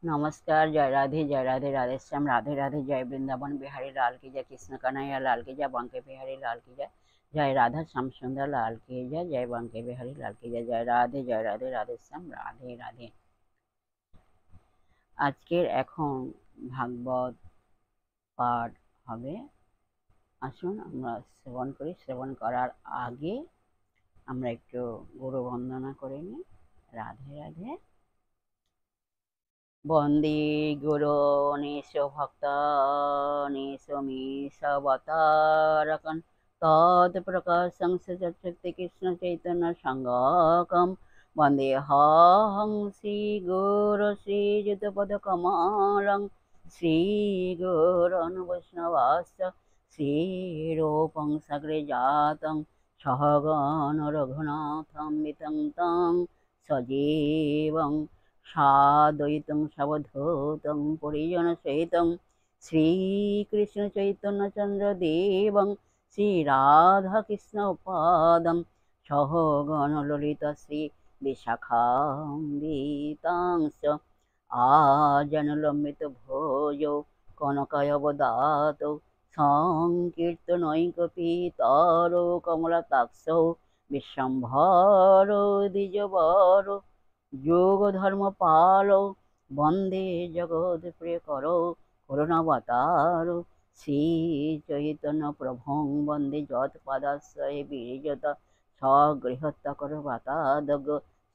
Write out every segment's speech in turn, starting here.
नमस्कार। जय राधे राधे श्याम, राधे राधे। जय वृंदावन बिहारी लाल की जय, कृष्ण कन्हैया लाल की जय, बांके बिहारी लाल की जय। जय राधा श्याम सुंदर लाल की जय, जय बांके बिहारी लाल की जय। जय राधे राधे श्याम, राधे राधे। আজকের এখন ভাগবত পাঠ হবে। আসুন আমরা শ্রবণ করি। শ্রবণ করার আগে আমরা একটু গুরু বন্দনা করে নিই। রাধে রাধে। বন্দে গুরু নিশ ভক্ত নিশ মিশবতারকন তৎপ্রকাশং সচক্ষতে কৃষ্ণ চৈতন্য সংগকম বন্দে হং শ্রী গুরু শ্রীযুতপদ কমলং শ্রী গুরুন বৈষ্ণবাশ্চ শ্রীরূপং সগ্রে জাতং সহগণ রঘুনাথং বিতং তং সজীবং সাদ্বৈতং সবধূतं পরিজনসহিतं শ্রীকৃষ্ণ চৈতন্য চন্দ্র দেবং শ্রীরাধাকৃষ্ণ পাদং সহগণ ললিতা শ্রী বিশাখান্বিতাংশ আজনলম্বিত ভোজ কনকায়বদাত সংকীর্তনৈকপিতর কমলাতাক্ষ বিশ্বম্ভর দ্বিজবর যোগ ধর্ম পালো বন্দে জগৎ প্রিয় করো করুণাবতার শ্রী চৈতন্য প্রভুং বন্দে যৎ পাদাশ্রয়ে বিরজত স্বগৃহত্য করো বাতাদগ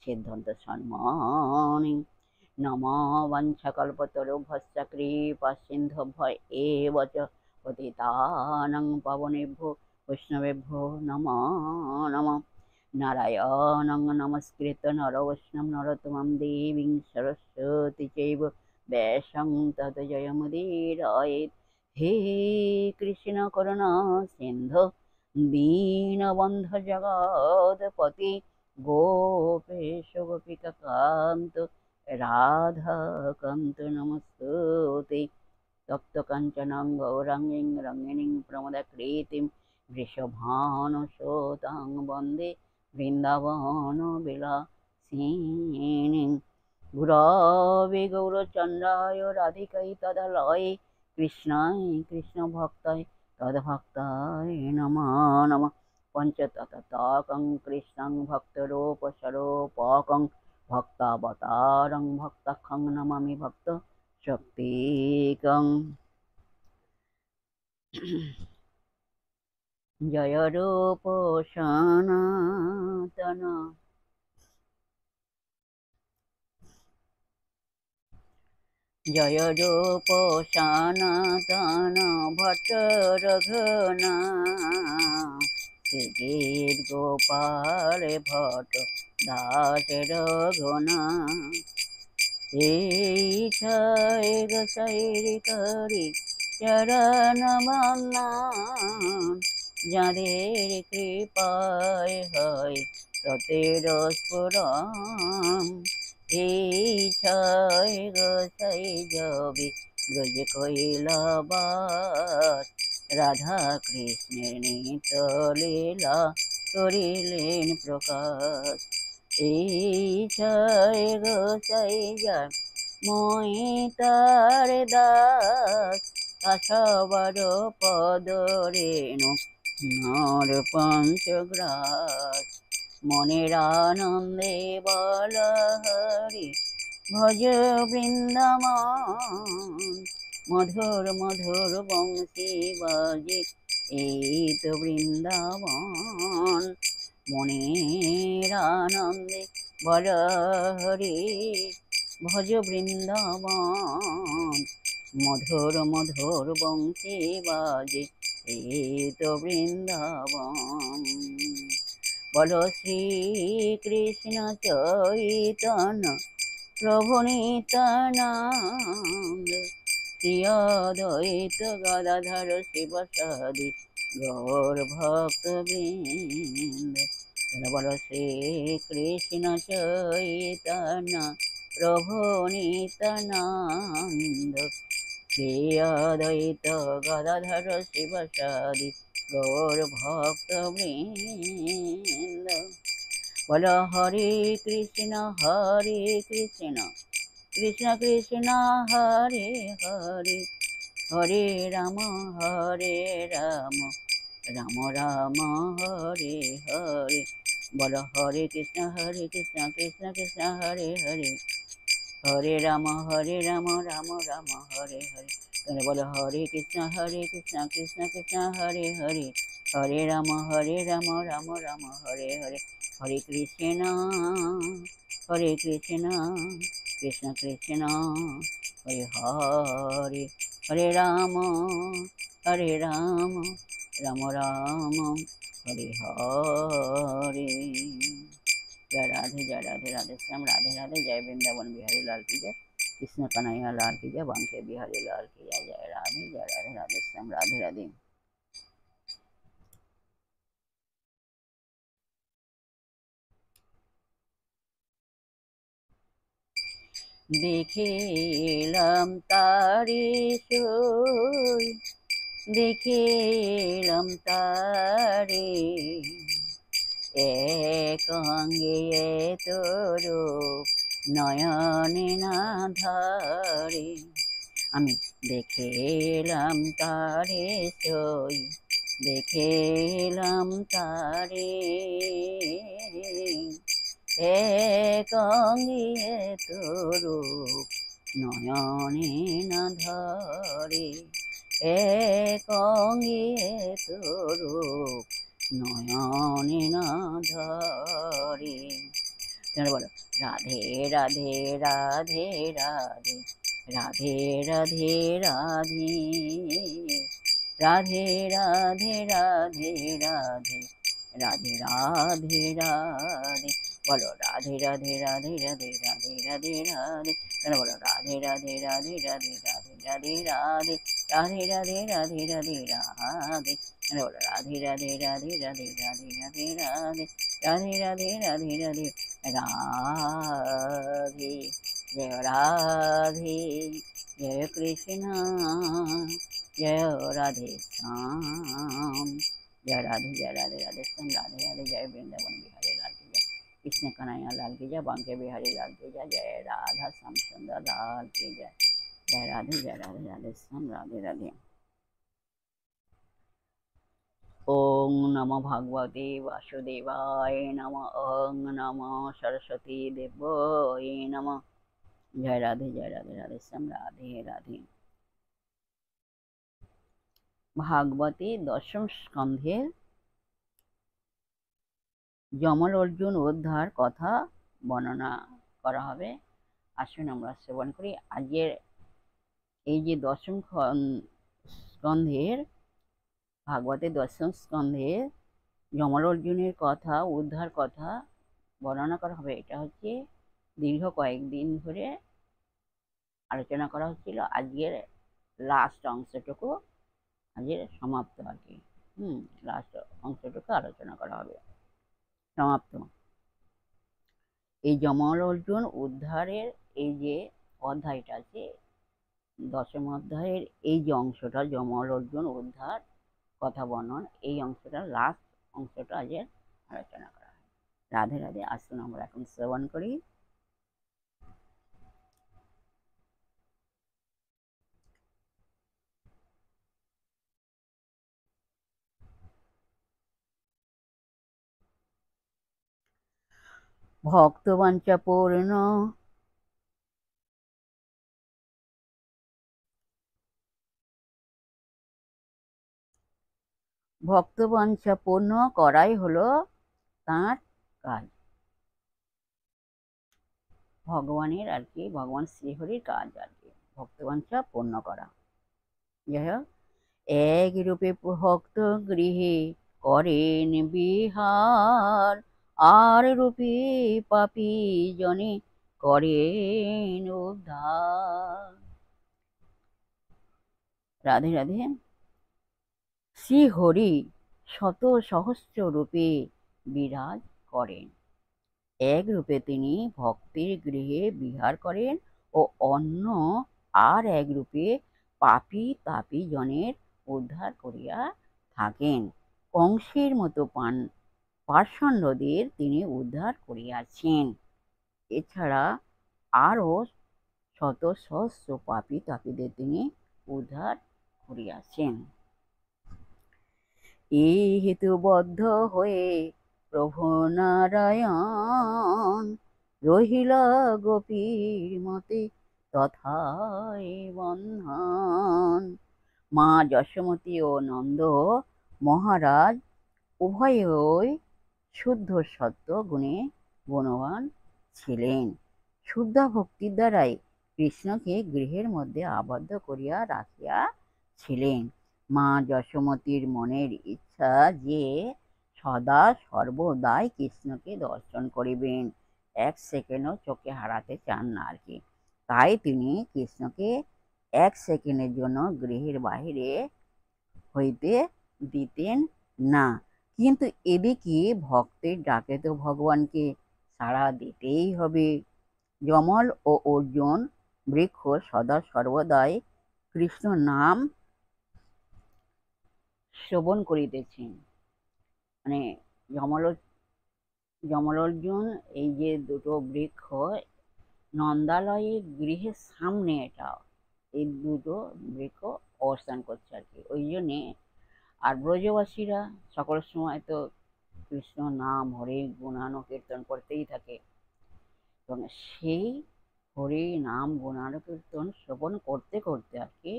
সিদ্ধান্ত সম্মানি নম বঞ্ছকল্পতরুভ্যশ্চ কৃপা সিন্ধুভ্য এব চ পতিতানাং পাবনেভ্যো বৈষ্ণবেভ্যো নমো নমঃ। नारायणं नमस्कृत्य नरवैष्णवं नरोत्तमं देवीं सरस्वती चैव वैष्णवं तत् जयमुदीरयेत्। हे कृष्ण करुणा सिन्धु दीनबन्धु जगत्पति गोपेश गोपिकान्त राधाकान्त नमस्तुते। तप्तकाञ्चनं गौराङ्गीं रङ्गिणीं प्रमदाकृतिं वृषभानुसुतां वन्दे বৃন্দাবন বিলাসিনী। গুরবে গৌরচন্দ্রায় রাধিকায় তদালয়ে কৃষ্ণায় কৃষ্ণ ভক্তায় তদ্ভক্তায় নমো নমঃ। পঞ্চতত্ত্বকং কৃষ্ণং ভক্তরূপস্বরূপকং ভক্তাবতারং ভক্তাখ্যং নমামি ভক্ত শক্তিকং। জয় রূপ সনাতন জয় রূপ সনাতন ভট্ট রঘুনা শ্রীগীত গোপাল ভট্ট দাস রঘুনা এই ছয় গোসাইর করি চরণ বন্দন যাদের কৃপায় হয় ততের স্ফুরণ। এই ছয় গোসাই জবি ব্রজ কৈলাবাস রাধা কৃষ্ণের নিত লীলা করিলেন প্রকাশ। এই ছয় গোসাই যার মই তার দাস সবার পদ রেণু নর পঞ্চগ্রাস। মনের আনন্দে বল হরি ভজ বৃন্দাবন মধুর মধুর বংশী বাজে এই তো বৃন্দাবন। মনের আনন্দে বল হরি ভজ বৃন্দাবন মধুর মধুর বংশী বাজে এই তো বৃন্দাবন। বলো শ্রী কৃষ্ণ চৈতন্য প্রভু নিত্যানন্দ শ্রী অদ্বৈত গদাধর শিবসাদি গৌর ভক্তবৃন্দ। বলো শ্রী কৃষ্ণ চৈতন্য প্রভু নিত্যানন্দ শ্রী অদ্বৈত গদাধর শিবসাদি গৌর ভক্তবৃন্দ। বলো হরে কৃষ্ণ কৃষ্ণ কৃষ্ণ হরে হরে, হরে রাম রাম রাম হরে হরে। বলো হরে কৃষ্ণ কৃষ্ণ কৃষ্ণ হরে হরে, হরে রাম রাম রাম হরে হরে। তাহলে বলো হরে কৃষ্ণ কৃষ্ণ কৃষ্ণ হরে হরে, হরে রাম রাম রাম হরে হরে। হরে কৃষ্ণ কৃষ্ণ কৃষ্ণ হরে হরে, হরে রাম রাম রাম হরে হরে। जय राधे राधे श्याम राधे राधे। जय वृंदावन बिहारी लाल की जय, कृष्ण कन्हैया लाल की जय, बांके बिहारी लाल की जय। जय राधे राधे श्याम राधे राधे। দেখিলাম তারি সই, দেখিলাম তারি একাঙ্গে তোর নয়নে না ধরে। আমি দেখিলাম তারে সই, দেখিলাম তারে একাঙ্গে তোর নয়নে না ধরে, একাঙ্গে তোর নয়নে না ধরে। বলো রাধে রাধে রাধে রাধে, রাধে রাধে রাধে, রাধে রাধে রাধে রাধে, রাধে রাধে রাধে। বলো রাধে রাধে রাধে রাধে রাধে রাধে রাধে। বলো রাধে রাধে রাধে রাধে রাধে রাধে রাধে, রাধে রাধে রাধে রাধে রাধে। বলো রাধে রাধে রাধে রাধে রাধে রাধে রাধে, রাধে রাধে রাধে রাধে রাধে। जय राधे, जय कृष्ण, जय राधे श्याम। जय राधे राधे श्याम राधे राधे। जय वृंदावन बिहारी लाल की जय, कृष्ण कन्हैया लाल की जय, बांके बिहारी लाल की जय। जय राधा श्याम सुंदर लाल की जय। जय राधे राधे श्याम राधे राधे। ओम नमो भगवते वासुदेवाय नमः, ओम नमो सरस्वती देवाय नमः। जय राधे राधे श्याम राधे राधे। भागवते दशम स्कंधे যমল অর্জুন উদ্ধার কথা বর্ণনা করা হবে। আসুন আমরা শ্রবণ করি। আজকের এই যে দশম স্কন্ধের, ভাগবতের দশম স্কন্ধে যমল অর্জুনের কথা, উদ্ধার কথা বর্ণনা করা হবে। এটা হচ্ছে দীর্ঘ কয়েকদিন ধরে আলোচনা করা হচ্ছিল। আজকের লাস্ট অংশটুকু আজকের সমাপ্ত আর কি। লাস্ট অংশটুকু আলোচনা করা হবে, সমাপ্ত। এই যমল অর্জুন উদ্ধারের এই যে অধ্যায়টা আছে, দশম অধ্যায়ের এই যে অংশটা যমল অর্জুন উদ্ধার কথা বর্ণন, এই অংশটা লাস্ট অংশটা আজকের আলোচনা করা হয়। রাধে রাধে। আসুন আমরা এখন শ্রবণ করি। ভক্তবাঞ্ছা পূর্ণ ভক্তবাঞ্ছা পূর্ণ করাই হলো তাঁর কাজ। ভগবানের আর কি, ভগবান শ্রীহরির কাজ আর কি, ভক্তবাঞ্ছা পূর্ণ করা। যাই হোক, এক রূপে ভক্ত গৃহে করেন বিহার, আর রূপে পাপী জনে করেন উদ্ধার। রাধে রাধে। শ্রীহরি শত সহস্র রূপে বিরাজ করেন। এক রূপে তিনি ভক্তের গৃহে বিহার করেন ও অন্য আর এক রূপে পাপী তাপী জনের উদ্ধার করিয়া থাকেন। কংসের মতো পাষণ্ডদের তিনি উদ্ধার করিয়াছেন। এছাড়া আরও শত সহস্র পাপী তাপীদের তিনি উদ্ধার করিয়াছেন। এই হেতুবদ্ধ হয়ে প্রভু নারায়ণ রহিলা গোপীর মতে তথায় বন্ধন। মা যশোমতী ও নন্দ মহারাজ উভয়ই শুদ্ধ সত্য গুণে গুণবান ছিলেন। শুদ্ধ ভক্তির দ্বারাই কৃষ্ণকে গৃহের মধ্যে আবদ্ধ করিয়া রাখিয়াছিলেন। মা যশোমতীর মনের ইচ্ছা যে সদা সর্বদাই কৃষ্ণকে দর্শন করিবেন, এক সেকেন্ডও চোখে হারাতে চান না আর কি। তাই তিনি কৃষ্ণকে এক সেকেন্ডের জন্য গৃহের বাহিরে হইতে দিতেন না। কিন্তু এদিকে ভক্তের ডাকে তো ভগবানকে সাড়া দিতেই হবে। যমল ও অর্জুন বৃক্ষ সদা সর্বদাই কৃষ্ণ নাম শ্রবণ করিতেছেন। মানে যমল অর্জুন এই যে দুটো বৃক্ষ নন্দালয়ের গৃহের সামনে, এটা এই দুটো বৃক্ষ অবস্থান করছে আর কি। ওই জন্যে আর ব্রজবাসীরা সকল সময় তো কৃষ্ণ নাম হরে গুণানুকীর্তন করতেই থাকে, এবং সেই হরি নাম গুণানুকীর্তন শ্রবণ করতে করতে আর কি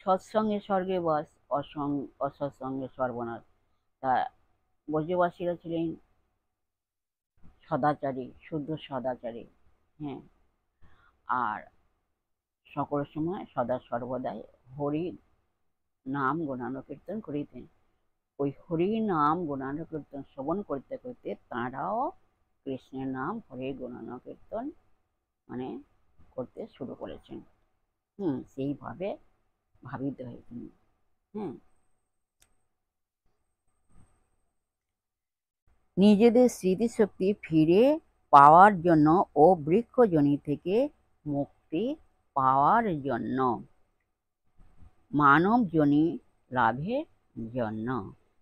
সৎসঙ্গে স্বর্গে বাস, অসৎসঙ্গে সর্বনাশ। তা ব্রজবাসীরা ছিলেন সদাচারী, শুদ্ধ সদাচারী, হ্যাঁ, আর সকল সময় সদা সর্বদাই হরি নাম গুণানুকীর্তন করিতেন। ওই হরি নাম গুণানুকীর্তন শ্রবণ করতে করতে তাঁরাও কৃষ্ণের নাম হরি গুণানুকীর্তন মানে করতে শুরু করেছেন। সেইভাবে ভাবিত হয়েছেন। নিজেদের স্মৃতিশক্তি ফিরে পাওয়ার জন্য ও বৃক্ষজনি থেকে মুক্তি পাওয়ার জন্য, মানবজনি লাভের জন্য।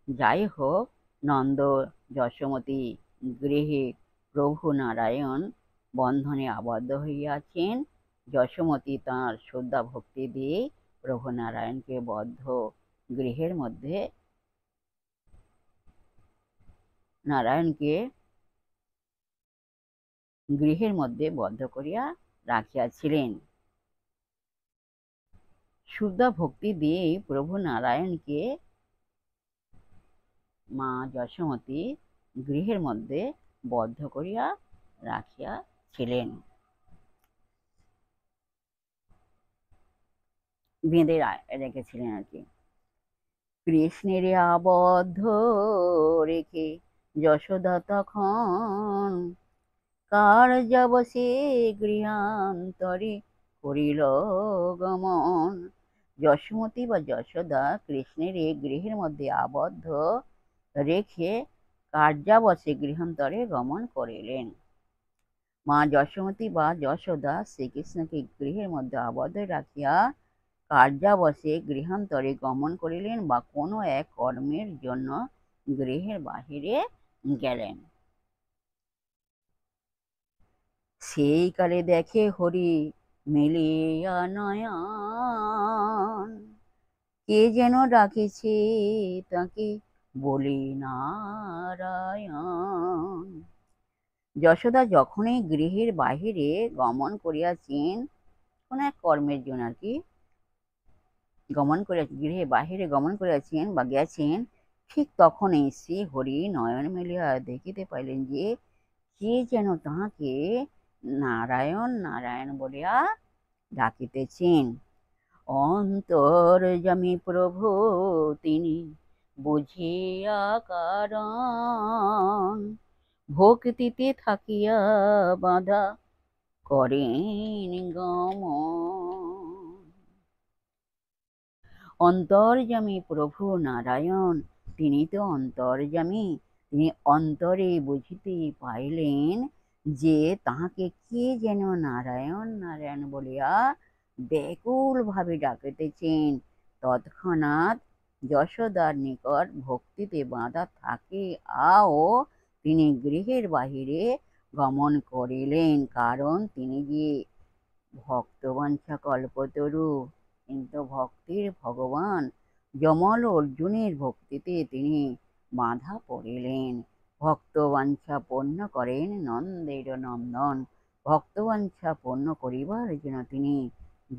যাই হোক, নন্দ যশোমতী গৃহে প্রভু নারায়ণ বন্ধনে আবদ্ধ হইয়াছেন। যশোমতী তাঁর শ্রদ্ধা ভক্তি দিয়ে প্রভু নারায়ণকে গৃহের মধ্যে বদ্ধ করিয়া রাখিয়াছিলেন। শুদ্ধ ভক্তি দিয়েই প্রভু নারায়ণকে মা যশোমতী গৃহের মধ্যে বদ্ধ করিয়া রাখিয়াছিলেন, বেঁধে রেখেছিলেন আর কি। কৃষ্ণের আবদ্ধ রেখে যশোদা তখন কার্যাবশে গৃহান্তরে করিল গমন। যশোমতী বা যশোদা কৃষ্ণের এই গৃহের মধ্যে আবদ্ধ রেখে কার্যাবশে গৃহান্তরে গমন করিলেন। মা যশোমতী বা যশোদা শ্রীকৃষ্ণকে গৃহের মধ্যে আবদ্ধ রাখিয়া কার্যাবশে গৃহান্তরে গমন করিলেন বা কোনো এক কর্মের জন্য গৃহের বাহিরে গেলেন। সেই কালে দেখে হরি মেলিয়া নয়ন, কে যেন ডাকিছে তাকে বলি নারায়ণ। যশোদা যখনই গৃহের বাহিরে গমন করিয়াছেন, কোন এক কর্মের জন্য আর কি গৃহে বাহিরে গমন করিয়াছেন বা গেছেন, ঠিক তখনই শ্রী হরি নয়ন মেলিয়া দেখিতে পাইলেন যে কে যেন তাহাকে নারায়ণ নারায়ণ বলিয়া ডাকিতেছেন। অন্তর্যামী প্রভু তিনি বুঝিয়া কারণ, ভক্তিতে থাকিয়া বাধা করেন গমন। অন্তর্যামী প্রভু নারায়ণ, তিনি তো অন্তর্যামী, তিনি অন্তরে বুঝিতে পাইলেন যে তাহাকে কে যেন নারায়ণ নারায়ণ বলিয়া ব্যাকুল ভাবে ডাকিতেছেন। তৎক্ষণাৎ যশোদার নিকট ভক্তিতে বাঁধা থাকে আও তিনি গৃহের বাহিরে গমন করিলেন, কারণ তিনি যে ভক্তবাঞ্ছা কল্পতরু। কিন্তু ভক্তির ভগবান যমল অর্জুনের ভক্তিতে তিনি বাধা পড়িলেন। ভক্তবাঞ্ছা পূর্ণ করেন নন্দের নন্দন। ভক্তবাঞ্ছা পূর্ণ করিবার জন্য তিনি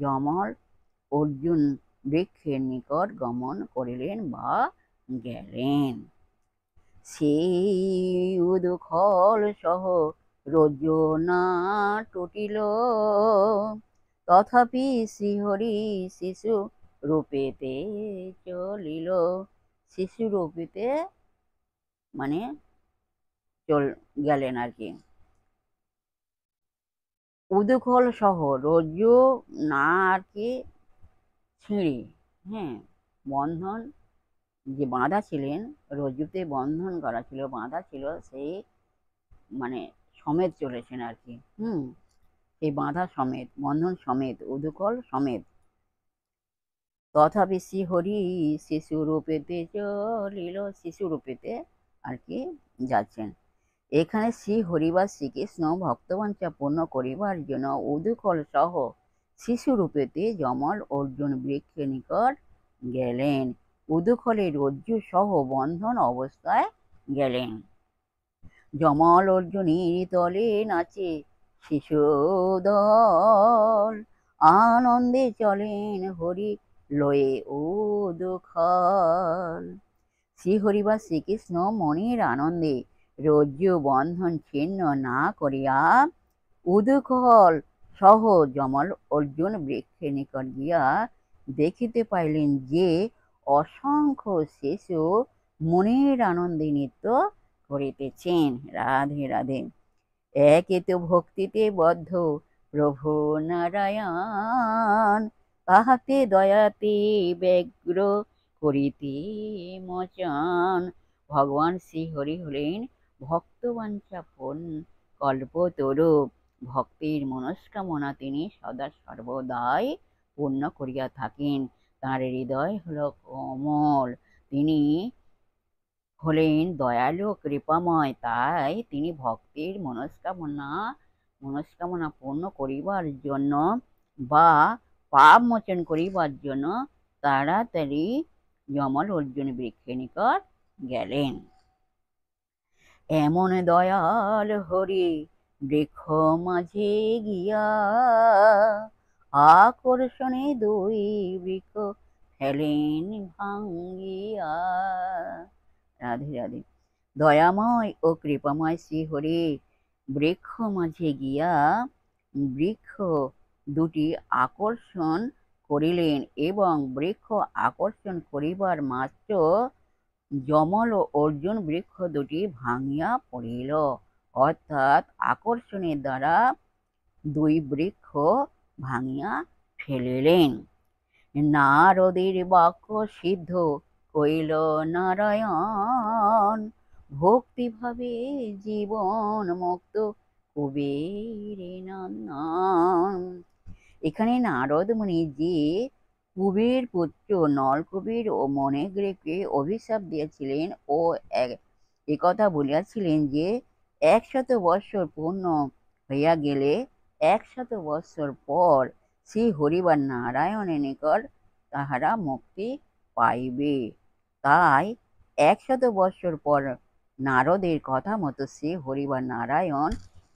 যমল অর্জুন বৃক্ষের নিকট গমন করিলেন বা গেলেন। সেই উদুখল সহ রজনা টুটিল, তথাপি শ্রীহরি শিশু রূপেতে চলিল। শিশু রূপেতে মানে গেলেন আর কি। উদুখল সহ রজ্জু না আর কি ছিঁড়ে, হ্যাঁ, বন্ধন যে বাঁধা ছিলেন, রজ্জুতে বন্ধন করা ছিল, বাঁধা ছিল, সেই মানে সমেত চলেছেন আর কি। সেই বাঁধা সমেত, বন্ধন সমেত, উদুকল সমেত। তথাপি শ্রীহরি শিশু রূপেতে চলিল, শিশু রূপেতে আর কি যাচ্ছেন। এখানে শ্রীহরি বা শ্রীকৃষ্ণ ভক্তবাঞ্ছা পূর্ণ করিবার জন্য উদুকল সহ শিশু রূপেতে যমল অর্জুন বৃক্ষের নিকট গেলেন। উদুকলে রজ্জু সহ বন্ধন অবস্থায় গেলেন। যমল অর্জুনের তলে নাচে শিশুদল, আনন্দে চলেন হরি লয়ে উদুখল। শ্রীহরি বা শ্রীকৃষ্ণ মনের আনন্দে রজ্জু বন্ধন ছিন্ন না করিয়া উদুখল সহ যমল অর্জুন বৃক্ষের নিকট গিয়া দেখিতে পাইলেন যে অসংখ্য শিশু মনের আনন্দে নৃত্য করিতেছেন। রাধে রাধে। একে তো ভক্তিতে বদ্ধ প্রভু নারায়ণ, তাহাতে দয়াতে ব্যগ্র করিতে মোচন। ভগবান শ্রীহরি হলেন ভক্তবাঞ্ছা কল্পতরু। ভক্তির মনস্কামনা তিনি সদা সর্বদাই পূর্ণ করিয়া থাকেন। তাঁর হৃদয় হল কমল, তিনি হলেন দয়ালু কৃপাময়। তাই তিনি ভক্তির মনস্কামনা পূর্ণ করিবার জন্য বা পাপ মোচন করিবার জন্য তাড়াতাড়ি যমল অর্জুন বৃক্ষের নিকট গেলেন। এমন দয়াল হরি বৃক্ষ মাঝে গিয়া আকর্ষণে দুই বৃক্ষ ফেলেন ভাঙ্গিয়া। রাধে রাধে। দয়াময় ও কৃপাময় শ্রীহরি বৃক্ষ মাঝে গিয়া বৃক্ষ দুটি আকর্ষণ করিলেন এবং বৃক্ষ আকর্ষণ করিবার মাত্র যমল ও অর্জুন বৃক্ষ দুটি ভাঙিয়া পড়িল। অর্থাৎ আকর্ষণের দ্বারা দুই বৃক্ষ ভাঙিয়া ফেলিলেন। নারদের বাক্য সিদ্ধ কইল নারায়ণ, ভক্তিভাবে জীবন মুক্ত কুবের নন্দন। এখানে নারদ মুনি যে কুবের পুত্র নলকুবের ও মনেগ্রীবকে অভিশাপ দিয়েছিলেন ও একথা বলিয়াছিলেন যে 100 বৎসর পূর্ণ হইয়া গেলে 100 বৎসর পর শ্রী হরি বা নারায়ণের নিকট তাহারা মুক্তি পাইবে। তাই 100 বৎসর পর নারদের কথা মতো শ্রী হরি বা নারায়ণ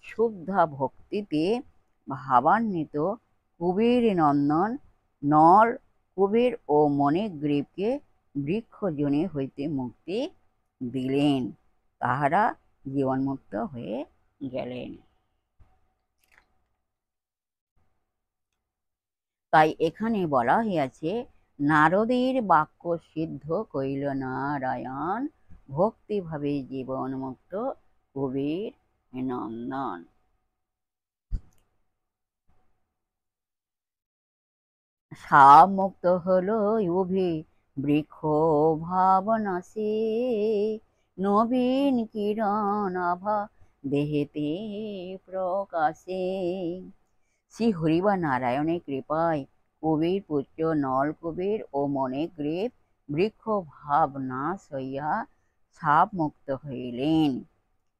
শুদ্ধা ভক্তিতে ভাবান্বিত কুবের নন্দন নল কুবের ও মনেগ্রীবকে বৃক্ষজনি হইতে মুক্তি দিলেন। তাহারা জীবনমুক্ত হয়ে গেলেন। তাই এখানে বলা হইয়াছে, নারদের বাক্য সিদ্ধ কইল নারায়ণ, ভক্তিভাবে জীবনমুক্ত কুবের নন্দন। সাপ মুক্ত হলো উভে বৃক্ষ ভাবনাসে, নবীন কিরণ আভা দেহেতে প্রকাশে। শ্রী হরি বা নারায়ণের কৃপায় কুবের পুত্র নলকুবের ও মনেগ্রীব বৃক্ষ ভাব নাশ হইয়া সাপ মুক্ত হইলেন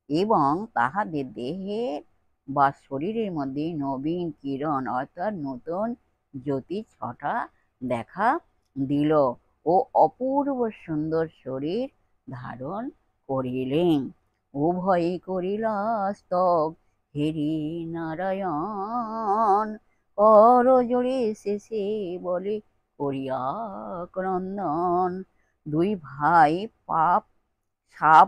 এবং তাহাদের দেহের বা শরীরের মধ্যে নবীন কিরণ অর্থাৎ নতুন জ্যোতি ছটা দেখা দিল ও অপূর্ব সুন্দর শরীর ধারণ করিলেন। উভয়ে করিলা স্তব হেরি নারায়ণ, করজোড়ে শেষে বলে করিয়া ক্রন্দন। দুই ভাই পাপ সাপ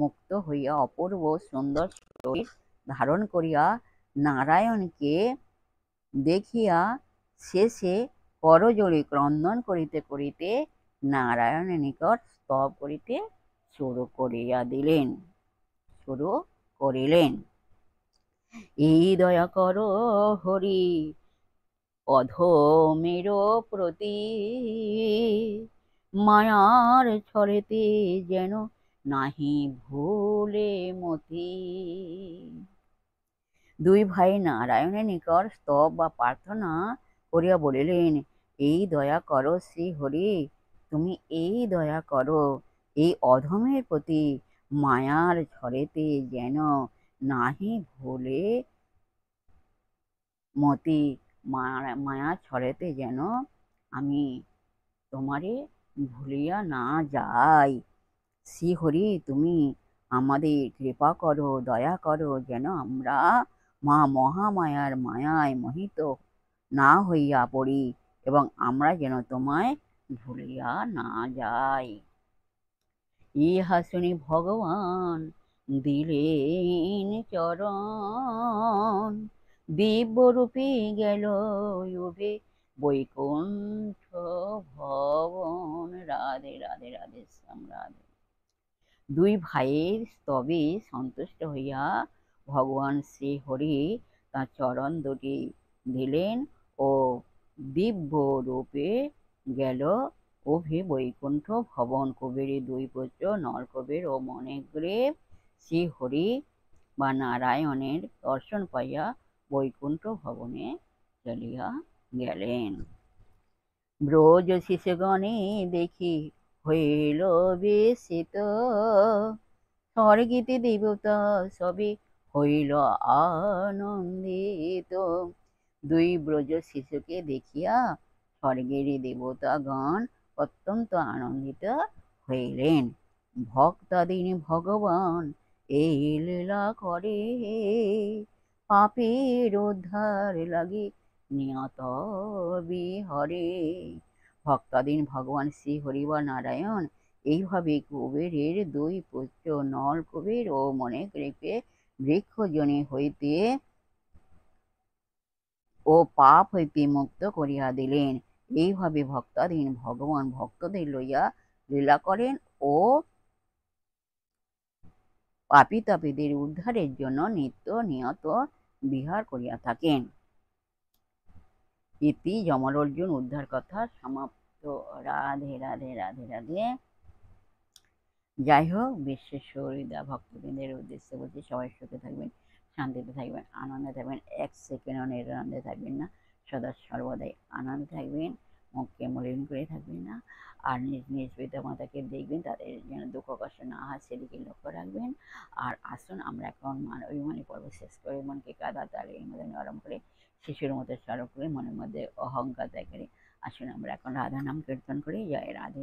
মুক্ত হইয়া অপূর্ব সুন্দর শরীর ধারণ করিয়া নারায়ণকে দেখিয়া শেষে করজোড়ে ক্রন্দন করিতে করিতে নারায়ণের নিকট স্তব করিতে শুরু করিলেন। এই দয়া কর হরি অধমের প্রতি, মায়ার ছড়েতে যেন নাহি ভুলে মতি। দুই ভাই নারায়ণের নিকট স্তব বা প্রার্থনা করিয়া বলিলেন, এই দয়া করো শ্রী হরি, তুমি এই দয়া করো এই অধমের প্রতি, মায়ার ঝড়েতে যেন নাহি ভুলে মতি। মায়ার ছড়েতে যেন আমি তোমারে ভুলিয়া না যাই। শ্রীহরি তুমি আমাদের কৃপা করো, দয়া করো, যেন আমরা মহামায়ার মায়ায় মোহিত না হইয়া পড়ি এবং আমরা যেন তোমায় ভুলিয়া না যাই। ইহা শুনি ভগবান দিলেন চরণ, দিব্যরূপে গেল উভে বৈকুণ্ঠ ভবন। রাধে রাধে রাধে শ্যাম রাধে। দুই ভাইয়ের স্তবে সন্তুষ্ট হইয়া ভগবান শ্রী হরি তাঁর চরণ দুটি দিলেন ও দিব্য রূপে গেল উভে বৈকুণ্ঠ ভবন। কবির দুই পুত্র নরকবির ও মনেগ্রেব শ্রী হরি বা নারায়ণের দর্শন পাইয়া বৈকুণ্ঠ ভবনে চলিয়া গেলেন। ব্রজ শিশুগণে দেখি হইল বিস্মিত, স্বর্গীতে দেবতা সবে হইল আনন্দিত। দুই ব্রজ শিশুকে দেখিয়া স্বর্গের দেবতাগণ অত্যন্ত আনন্দিত হইলেন। ভক্তাদিন ভগবান এই লীলা করে, পাপের উদ্ধার লাগি নিয়ত বিহরে। ভক্তাদিন ভগবান শ্রী হরি বা নারায়ণ এইভাবে কুবেরের দুই পুত্র নল কুবের ও মনেগ্রেবকে বৃক্ষজনি হইতে ও পাপ হইতে মুক্ত করিয়া দিলেন। এইভাবে ভক্তাধীন ভগবান ভক্তদের লইয়া লীলা করেন ও পাপী তাপীদের উদ্ধারের জন্য নিত্য নিয়ত বিহার করিয়া থাকেন। ইতি যমল অর্জুন উদ্ধার কথা সমাপ্ত। রাধে রাধে রাধে রাধে। যাই হোক, বিশ্বেশ্বরীদা ভক্তবৃন্দের উদ্দেশ্যে বলছি, সবাই সুখে থাকবেন, শান্তিতে থাকবেন, আনন্দে থাকবেন, এক সেকেন্ডও নিরানন্দে থাকবেন না, সদা সর্বদাই আনন্দে থাকবেন, মুখকে মলিন করে থাকবেন না। আর নিজ নিজ পিতা মাতাকে দেখবেন, তাদের যেন দুঃখ কষ্ট না হয় সেদিকে লক্ষ্য রাখবেন। আর আসুন আমরা এখন অভিমানী পর্ব শেষ করে মনকে কাদা তালের মধ্যে নরম করে শিশুর মতো সরব করে মনের মধ্যে অহংকার ত্যাগ করে আসুন আমরা এখন রাধা নাম কীর্তন করি। জয় রাধে।